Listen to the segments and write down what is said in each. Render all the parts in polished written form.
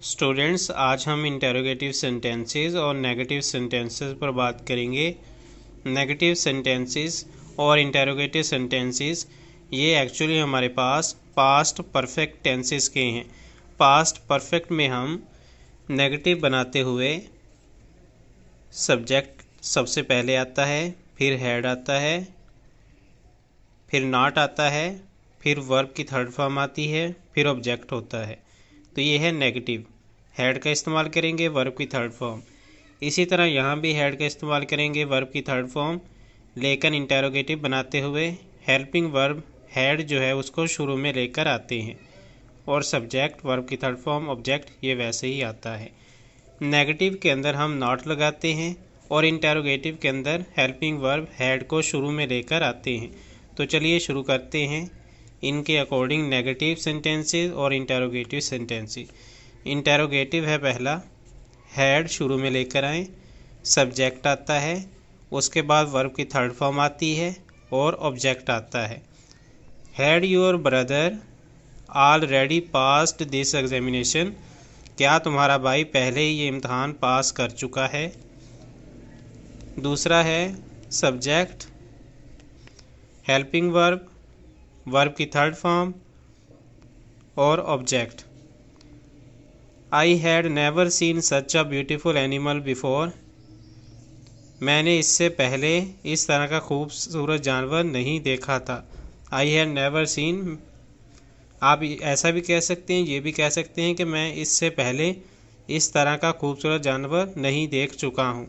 Students, आज हम interrogative sentences और नेगेटिव सेंटेंसेस पर बात करेंगे। नेगेटिव सेंटेंसेस और इंटेरोगेटिव सेंटेंसेस ये एक्चुअली हमारे पास पास्ट परफेक्ट टेंसेस के हैं। पास्ट परफेक्ट में हम नेगेटिव बनाते हुए सब्जेक्ट सबसे पहले आता है, फिर हैड आता है, फिर नॉट आता है, फिर वर्ब की थर्ड फॉर्म आती है, फिर ऑब्जेक्ट होता है। तो ये है नेगेटिव। हैड का इस्तेमाल करेंगे, वर्ब की थर्ड फॉर्म। इसी तरह यहाँ भी हैड का इस्तेमाल करेंगे, वर्ब की थर्ड फॉर्म, लेकिन इंटेरोगेटिव बनाते हुए हेल्पिंग वर्ब हैड जो है उसको शुरू में लेकर आते हैं, और सब्जेक्ट वर्ब की थर्ड फॉर्म ऑब्जेक्ट ये वैसे ही आता है। नेगेटिव के अंदर हम नॉट लगाते हैं और इंटेरोगेटिव के अंदर हेल्पिंग वर्ब हैड को शुरू में लेकर आते हैं। तो चलिए शुरू करते हैं इनके अकॉर्डिंग नेगेटिव सेंटेंसेस और इंटेरोगेटिव सेंटेंसेस। इंटेरोगेटिव है पहला, हैड शुरू में लेकर आए, सब्जेक्ट आता है, उसके बाद वर्ब की थर्ड फॉर्म आती है और ऑब्जेक्ट आता है। Had your brother already passed this examination, क्या तुम्हारा भाई पहले ही ये इम्तहान पास कर चुका है। दूसरा है सब्जेक्ट, हेल्पिंग वर्ब, वर्ब की थर्ड फॉर्म और object. I had never scene such a beautiful animal before, मैंने इससे पहले इस तरह का खूबसूरत जानवर नहीं देखा था। आई हैड नेवर सीन, आप ऐसा भी कह सकते हैं, ये भी कह सकते हैं कि मैं इससे पहले इस तरह का खूबसूरत जानवर नहीं देख चुका हूँ।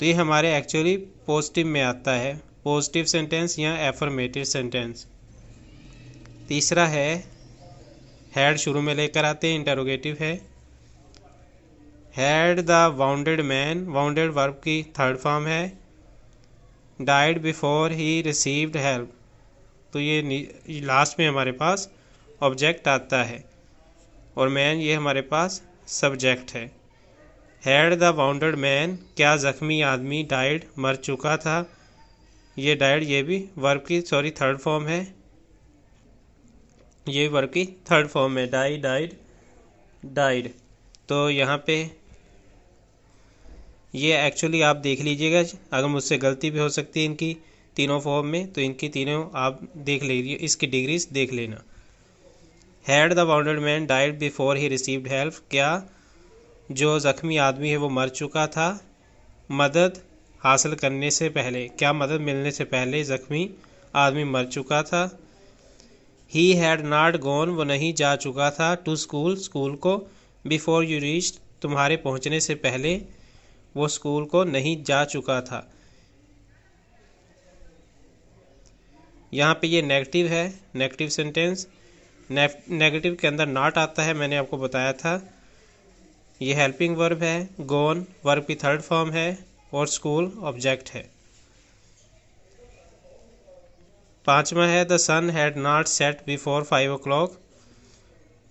तो ये हमारे एक्चुअली पॉजिटिव में आता है, पॉजिटिव सेंटेंस या एफर्मेटिव सेंटेंस। तीसरा है हैड शुरू में लेकर आते हैं, इंटेरोगेटिव है। Had the bounded man, bounded verb की थर्ड फॉर्म है, died before he received help, तो ये लास्ट में हमारे पास ऑब्जेक्ट आता है, और मैन ये हमारे पास सब्जेक्ट है। हैड द वाउंडेड मैन, क्या जख्मी आदमी डाइड मर चुका था, ये डाइड ये भी वर्ब की थर्ड फॉर्म है, ये वर्ब की थर्ड फॉर्म है, डाई डाइड डाइड। तो यहाँ पे ये एक्चुअली आप देख लीजिएगा, अगर मुझसे गलती भी हो सकती है इनकी तीनों फॉर्म में, तो इनकी तीनों आप देख लीजिए, इसकी डिग्रीज देख लेना। Had the bounded man died before he received help, क्या जो ज़ख्मी आदमी है वो मर चुका था मदद हासिल करने से पहले, क्या मदद मिलने से पहले ज़ख्मी आदमी मर चुका था। ही हैड नॉट गॉन, वो नहीं जा चुका था, टू स्कूल, स्कूल को, बिफोर यू रीच्ड, तुम्हारे पहुंचने से पहले वो स्कूल को नहीं जा चुका था। यहाँ पे ये नेगेटिव है, नेगेटिव सेंटेंस। नेगेटिव के अंदर नॉट आता है, मैंने आपको बताया था। ये हेल्पिंग वर्ब है, गॉन वर्ब की थर्ड फॉर्म है, और स्कूल ऑब्जेक्ट है। पांचवा है the sun had not set before 5 o'clock,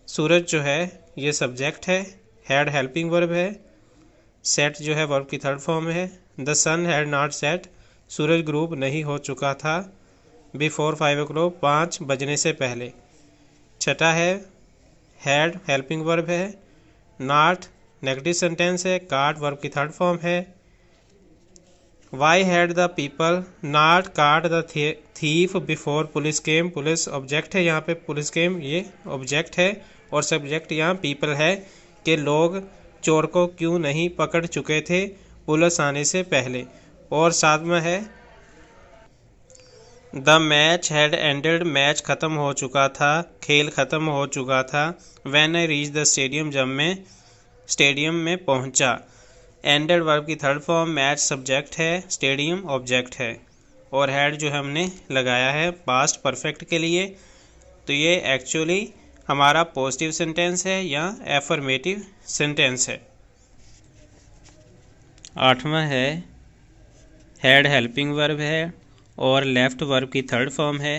सूरज जो है ये सब्जेक्ट है, हैड हेल्पिंग वर्ब है, सेट जो है वर्ब की थर्ड फॉर्म है। The sun had not set, सूरज ग्रूब नहीं हो चुका था, बिफोर 5 o'clock, 5 बजने से पहले। छठा है हैड हेल्पिंग वर्ब है, नॉट नेगेटिव सेंटेंस है, काट वर्ब की थर्ड फॉर्म है। Why had the people not caught the thief before police came, police object है, यहाँ पे पुलिस केम ये ऑब्जेक्ट है, और सब्जेक्ट यहाँ पीपल है, कि लोग चोर को क्यों नहीं पकड़ चुके थे पुलिस आने से पहले। और सातवां है the match had ended, match ख़त्म हो चुका था, खेल ख़त्म हो चुका था। When I reach the stadium, जब मैं स्टेडियम में पहुंचा। एंडेड वर्ब की थर्ड फॉर्म, मैच सब्जेक्ट है, स्टेडियम ऑब्जेक्ट है, और हैड जो हमने लगाया है पास्ट परफेक्ट के लिए। तो ये एक्चुअली हमारा पॉजिटिव सेंटेंस है या एफर्मेटिव सेंटेंस है। आठवां है हैड हेल्पिंग वर्ब है और लेफ्ट वर्ब की थर्ड फॉर्म है।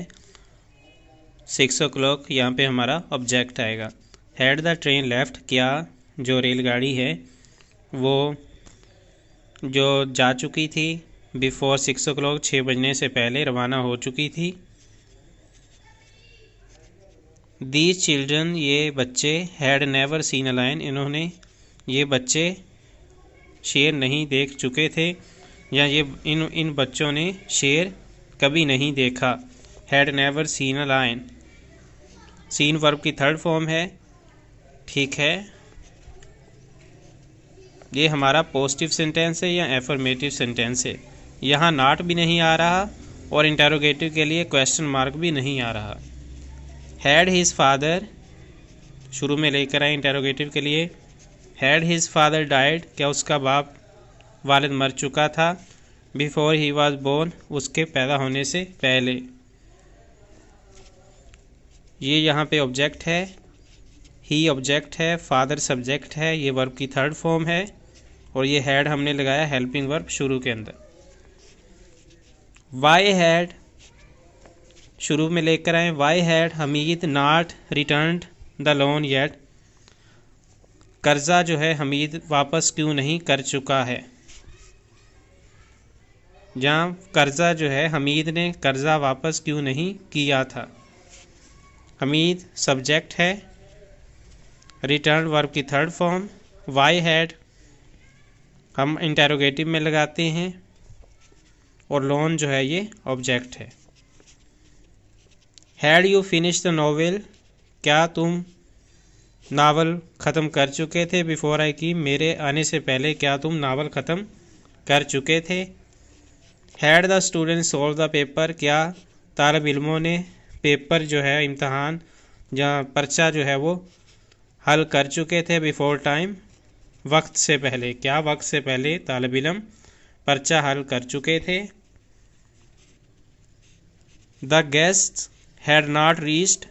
6 o'clock यहाँ पे हमारा ऑब्जेक्ट आएगा। हैड द ट्रेन लेफ्ट, क्या जो रेलगाड़ी है वो जो जा चुकी थी, बिफोर 6 o'clock, 6 बजने से पहले रवाना हो चुकी थी। दीज चिल्ड्रन, ये बच्चे, had never seen a lion, इन्होंने, ये बच्चे शेर नहीं देख चुके थे, या ये इन बच्चों ने शेर कभी नहीं देखा। Had never seen a lion, seen verb की थर्ड फॉर्म है। ठीक है, ये हमारा पॉजिटिव सेंटेंस है या एफर्मेटिव सेंटेंस है। यहाँ नॉट भी नहीं आ रहा और इंटरोगेटिव के लिए क्वेश्चन मार्क भी नहीं आ रहा। हैड हिज फादर, शुरू में लेकर आए इंटरोगेटिव के लिए। हैड हिज फादर डाइड, क्या उसका बाप वालिद मर चुका था। बिफोर ही वॉज बोर्न, उसके पैदा होने से पहले। ये यहाँ पे ऑब्जेक्ट है, ही ऑब्जेक्ट है, फादर सब्जेक्ट है, ये वर्ब की थर्ड फॉर्म है, और ये हैड हमने लगाया हेल्पिंग वर्ब शुरू के अंदर। वाई हैड, शुरू में लेकर आए। Why had Hamid not returned the loan yet, कर्जा जो है हमीद वापस क्यों नहीं कर चुका है। जहाँ कर्जा जो है हमीद ने कर्जा वापस क्यों नहीं किया था। हमीद सब्जेक्ट है, रिटर्न वर्ब की थर्ड फॉर्म। वाई हैड हम इंटेरोगेटिव में लगाते हैं, और लोन जो है ये ऑब्जेक्ट है। Had you finish the novel, क्या तुम नावल ख़त्म कर चुके थे। बिफोर आई की, मेरे आने से पहले क्या तुम नावल ख़त्म कर चुके थे। Had the student solve the paper, क्या तालब इल्मों ने पेपर जो है इम्तहान या पर्चा जो है वो हल कर चुके थे। बिफोर टाइम, वक्त से पहले, क्या वक्त से पहले तालब इल्म पर्चा हल कर चुके थे। The guest had not reached,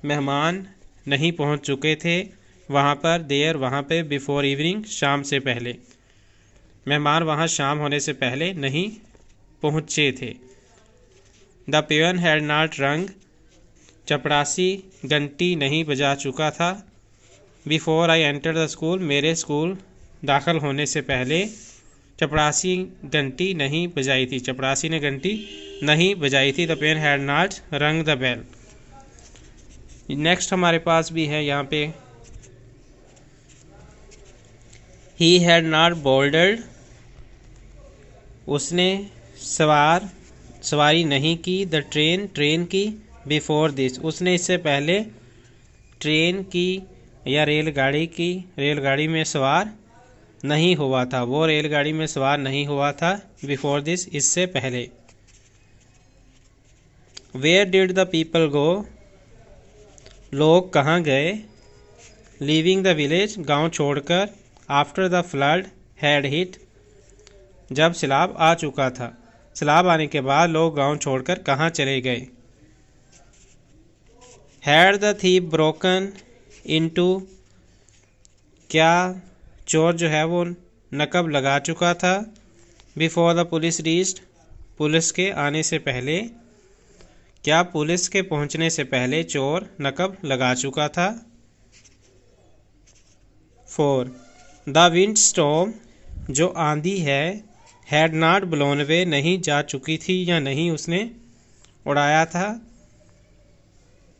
मेहमान नहीं पहुंच चुके थे वहाँ पर। देयर, वहाँ पे। बिफोर इवनिंग, शाम से पहले, मेहमान वहाँ शाम होने से पहले नहीं पहुँचे थे। द पेन हैड नॉट रंग, चपरासी घंटी नहीं बजा चुका था। Before I enter the school, मेरे स्कूल दाखिल होने से पहले चपरासी घंटी नहीं बजाई थी, चपरासी ने घंटी नहीं बजाई थी। द पेन हैड नॉट रंग द बेल। नेक्स्ट हमारे पास भी है यहाँ पे, ही हैड नॉट बोल्डर्ड, उसने सवारी नहीं की। द ट्रेन, ट्रेन की। बिफोर दिस, उसने इससे पहले ट्रेन की या रेलगाड़ी की, रेलगाड़ी में सवार नहीं हुआ था, वो रेलगाड़ी में सवार नहीं हुआ था। बिफोर दिस, इससे पहले। Where did the people go, लोग कहाँ गए। लीविंग द विलेज, गांव छोड़कर। After the flood had hit, जब सैलाब आ चुका था, सैलाब आने के बाद लोग गांव छोड़कर कहाँ चले गए। Had the thief broken into, क्या चोर जो है वो नकब लगा चुका था। Before the police reached, police के आने से पहले, क्या पुलिस के पहुंचने से पहले चोर नकब लगा चुका था। 4. द विंड स्टॉर्म, जो आंधी है, हैड नॉट ब्लोन अवे, नहीं जा चुकी थी या नहीं उसने उड़ाया था।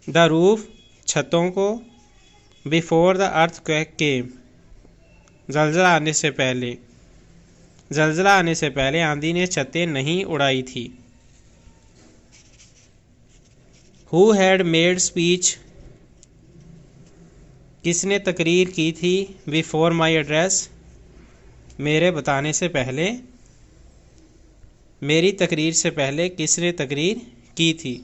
द रूफ, छतों को। बिफोर द अर्थक्वेक केम, जलजला आने से पहले, जलजला आने से पहले आंधी ने छतें नहीं उड़ाई थी। हु हैड मेड स्पीच, किसने तकरीर की थी। बिफोर माई एड्रेस, मेरे बताने से पहले, मेरी तकरीर से पहले किसने तकरीर की थी।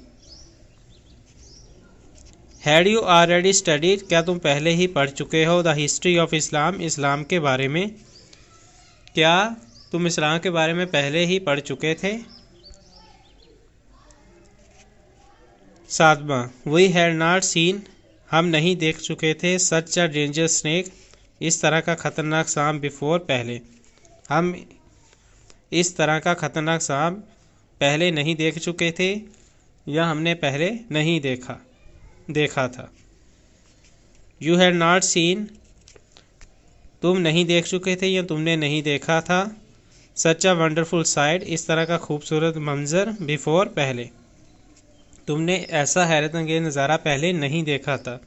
हैड यू ऑलरेडी स्टडीड, क्या तुम पहले ही पढ़ चुके हो। द हिस्ट्री ऑफ इस्लाम, इस्लाम के बारे में, क्या तुम इस्लाम के बारे में पहले ही पढ़ चुके थे। 7वां, वी हैड नॉट सीन, हम नहीं देख चुके थे। सच अ डेंजर स्नेक, इस तरह का खतरनाक सांप। बिफोर, पहले, हम इस तरह का खतरनाक सांप पहले नहीं देख चुके थे या हमने पहले नहीं देखा था। यू हैड नॉट सीन, तुम नहीं देख चुके थे या तुमने नहीं देखा था। सच अ वंडरफुल साइट, इस तरह का खूबसूरत मंजर। बिफोर, पहले। तुमने ऐसा हैरत अंगेज नज़ारा पहले नहीं देखा था।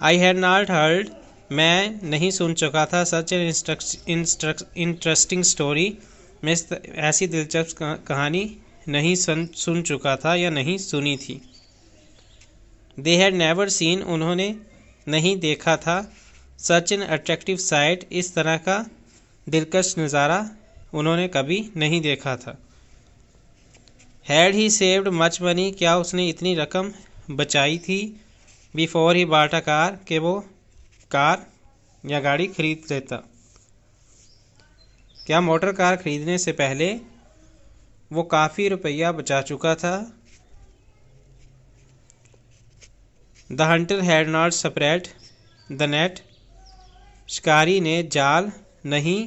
आई हैड नॉट हर्ड, मैं नहीं सुन चुका था। सच एन इंटरेस्टिंग स्टोरी, मैं ऐसी दिलचस्प कहानी नहीं सुन चुका था या नहीं सुनी थी। दे हैड नेवर सीन, उन्होंने नहीं देखा था। सच एन अट्रैक्टिव साइट, इस तरह का दिलकश नज़ारा उन्होंने कभी नहीं देखा था। Had he saved much money, क्या उसने इतनी रकम बचाई थी। Before he bought a car, कि वो कार या गाड़ी खरीद लेता। क्या मोटर कार खरीदने से पहले वो काफ़ी रुपया बचा चुका था। The Hunter had not spread the net, शिकारी ने जाल नहीं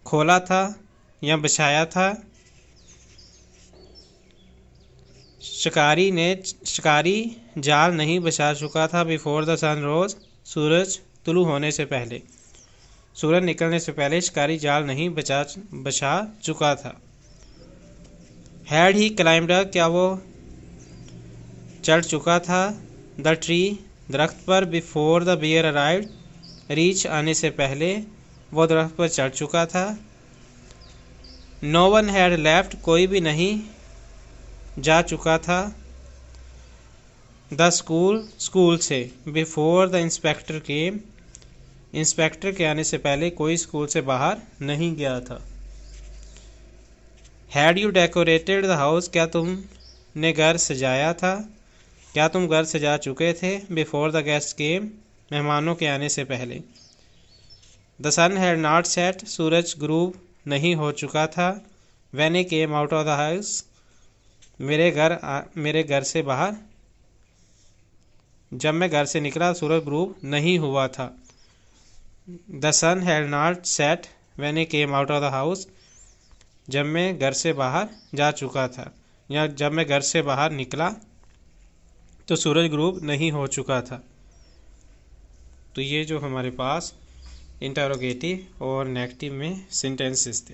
खोला था या बिछाया था। शिकारी जाल नहीं बिछा चुका था। बिफोर द सन रोज, सूरज तुलू होने से पहले, सूरज निकलने से पहले शिकारी जाल नहीं बिछा चुका था। हैड ही क्लाइम्ड, क्या वो चढ़ चुका था। द ट्री, दरख्त पर। बिफोर द बियर अराइव्ड, रीछ आने से पहले वो दरख्त पर चढ़ चुका था। नो वन हैड लेफ्ट, कोई भी नहीं जा चुका था। द स्कूल, स्कूल से। Before the inspector came, inspector के आने से पहले कोई स्कूल से बाहर नहीं गया था। Had you decorated the house, क्या तुमने घर सजाया था। क्या तुम घर सजा चुके थे। बिफोर द गेस्ट केम, मेहमानों के आने से पहले। The sun had not set, सूरज गुरूब नहीं हो चुका था। When he came out of the house, मेरे घर से बाहर, जब मैं घर से निकला सूरज गुरूब नहीं हुआ था। The sun had not set when he came out of the house, जब मैं घर से बाहर जा चुका था या जब मैं घर से बाहर निकला तो सूरज गुरूब नहीं हो चुका था। तो ये जो हमारे पास इंटरोगेटिव और नेगेटिव में सेंटेंसेस थे।